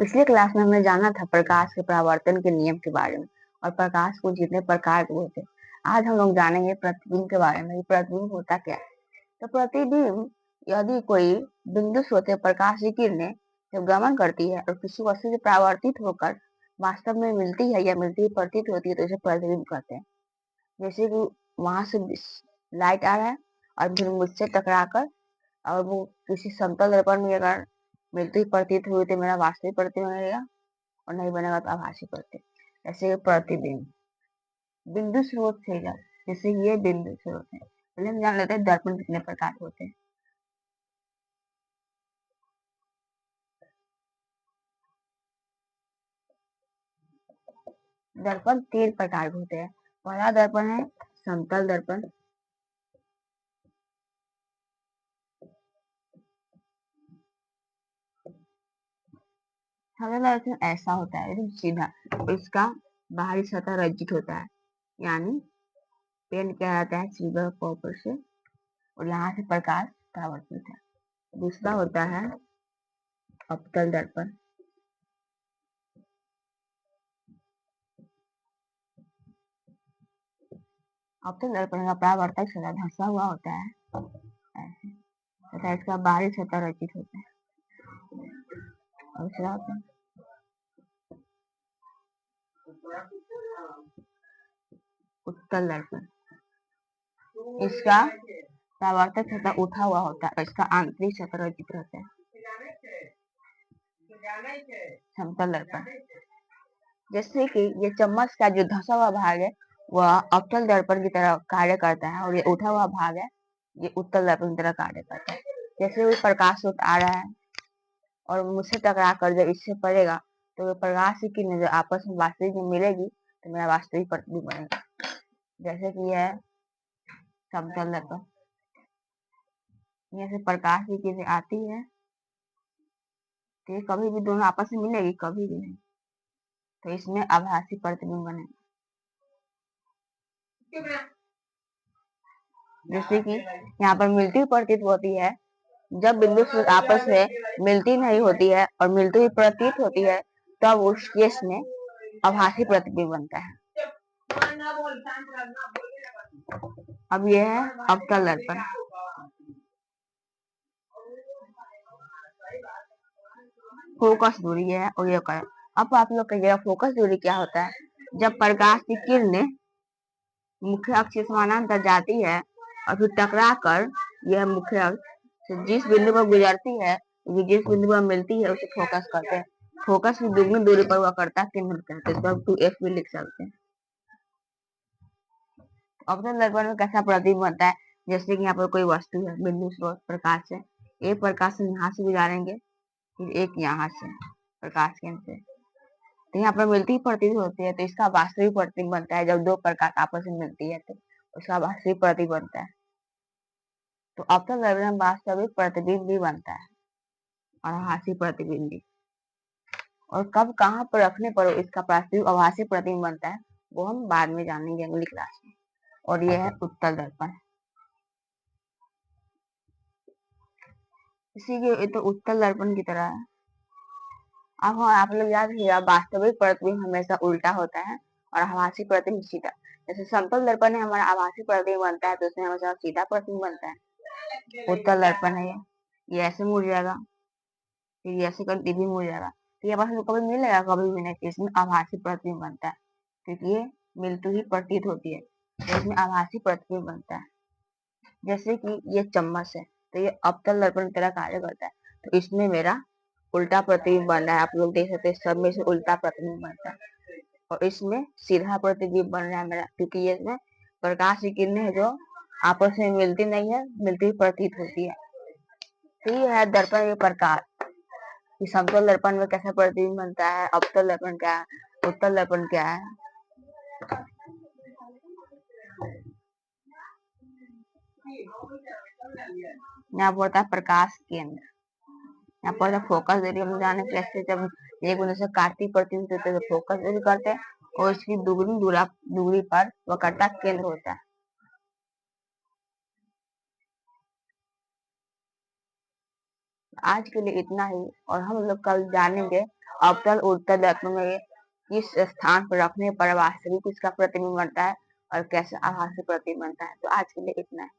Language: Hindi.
पिछले क्लास में हमने जाना था प्रकाश के परावर्तन के नियम के बारे में और प्रकाश को जितने प्रकार के होते हैं। आज हम लोग जानेंगे प्रतिबिंब के बारे में। प्रतिबिंब होता क्या है? तो प्रतिबिंब यदि कोई बिंदु स्रोत से प्रकाश की किरणें जब गमन करती है और किसी वस्तु से परावर्तित होकर वास्तव में मिलती है या मिलती हुई प्रतीत होती है तो इसे प्रतिबिंब कहते हैं। जैसे कि वहां से लाइट आ रहा है और फिर मुझसे टकराकर और वो किसी समतल दर्पण में अगर मिलती हुई प्रतीत हुई तो मेरा वास्तविक प्रतिबिंब बनेगा और नहीं बनेगा तो आभासी प्रतिबिंब। ऐसे प्रतिबिंब बिंदु स्रोत से जब जैसे ये बिंदु स्रोत है, पहले हम जान लेते हैं दर्पण कितने प्रकार के होते हैं। दर्पण 3 प्रकार के होते हैं। पहला दर्पण है समतल दर्पण, समतल दर्पण ऐसा होता है एकदम सीधा और इसका बाहरी सतह रंजित होता है, यानी पेंट किया जाता है सिल्वर कॉपर से और यहाँ से प्रकाश परावर्तित है। दूसरा होता है अवतल दर्पण। अवतल दर्पण का परावर्तक सतह धंसा हुआ होता है ऐसे तथा इसका बाहरी सतह रंजित होता है। और दूसरा होता है उत्तल दर्पण। इसका परावर्तक सतह उठा हुआ होता है और इसका आंतरिक सतह रंजित रहता है। समतल दर्पण जैसे कि ये चम्मच का जो धंसा हुआ भाग है वह अवतल दर्पण की तरह कार्य करता है और ये उठा हुआ भाग है ये उत्तल दर्पण की तरह कार्य करता है। जैसे भी प्रकाश स्रोत आ रहा है और मुझसे टकरा कर जब इससे पड़ेगा तो वो प्रकाश की किरणें जो आपस में वास्तविक में मिलेगी तो मेरा वास्तविक प्रतिबिंब बनेगा। जैसे कि यह समतल दर्पण, यहाँ से प्रकाश की किरणें आती है तो ये कभी भी दोनों आपस में मिलेगी, कभी भी नहीं, तो इसमें आभासी प्रतिबिंब बनेगा। जैसे कि यहाँ पर मिलती हुई प्रतीत होती है, जब बिंदु स्रोत आपस में मिलती नहीं होती है और मिलती हुई प्रतीत होती है तब उस केस में आभासी प्रतिबिंब बनता है। अब यह है अवतल दर्पण। फोकस दूरी है और ये कर अब आप लोग कहिएगा फोकस दूरी क्या होता है? जब प्रकाश की किरणें मुख्य अक्ष से समानांतर जाती है और फिर टकरा कर यह मुख्य अक्ष से जिस बिंदु पर गुजरती है, जिस बिंदु पर मिलती है उसे फोकस कहते हैं। फोकस की दुगनी दूरी पर हुआ करता है केंद्र कहते हैं, इसको हम 2f भी लिख सकते हैं। अवतल दर्पण में कैसा प्रतिबिंब बनता है? जैसे कि यहाँ पर कोई वस्तु है, बिंदु स्रोत प्रकाश से एक प्रकाश से यहाँ से गुजारेंगे फिर एक यहाँ से प्रकाश केंद्र से, तो यहाँ पर मिलती प्रतीत होती है तो इसका वास्तविक प्रतिबिंब बनता है। जब दो प्रकाश आपस में मिलती है तो उसका वास्तविक प्रतिबिंब बनता है। तो अवतल दर्पण में वास्तविक प्रतिबिंब भी बनता है और आभासी प्रतिबिंब भी। और कब कहाँ पर रखने पर इसका वास्तविक आभासी प्रतिबिंब बनता है वो हम बाद में जानेंगे अगली क्लास में। और यह है उत्तल दर्पण। इसी के तो उत्तल दर्पण की तरह है। अब हाँ आप लोग याद रखिएगा वास्तविक प्रतिबिंब हमेशा उल्टा होता है और आभासी प्रतिबिंब सीधा। जैसे समतल दर्पण में हमारा आभासी प्रतिबिंब बनता है तो उसमें हमेशा सीधा प्रतिबिंब बनता है। उत्तल दर्पण है ये ऐसे मुड़ जाएगा फिर ये ऐसे कर भी मुड़ जाएगा तो ये आपस में कभी मिलेगा कभी भी नहीं, इसमें आभासी प्रतिबिंब बनता है क्योंकि ये मिलती हुई प्रतीत होती है तो इसमें आभासी प्रतिबिंब बनता है। जैसे कि ये चम्मच है तो ये अवतल दर्पण की तरह कार्य करता है तो इसमें मेरा उल्टा प्रतिबिंब बन रहा है। आप लोग देख सकते हैं सब में से उल्टा प्रतिबिंब बनता है और इसमें सीधा प्रतिबिंब बन रहा है मेरा, क्योंकि ये इसमें प्रकाश की किरणें है जो आपस में मिलती नहीं है, मिलती हुई प्रतीत होती है। तो ये है दर्पण के प्रकार कि समतल दर्पण में कैसा प्रतिबिंब बनता है, अवतल दर्पण क्या है, उत्तल दर्पण क्या है। यहाँ पर होता है प्रकाश केंद्र, यहाँ पर फोकस दूरी हम जाने कैसे जब एक बिंदु से काटती प्रतीत होती है तो फोकस दूरी करते हैं और इसकी दुगनी दूरी पर वक्रता केंद्र होता है। आज के लिए इतना ही और हम लोग कल जानेंगे अवतल उत्तल दर्पण में किस स्थान पर रखने पर वास्तविक इसका प्रतिबिंब बनता है और कैसे आभासी प्रतिबिंब बनता है। तो आज के लिए इतना है।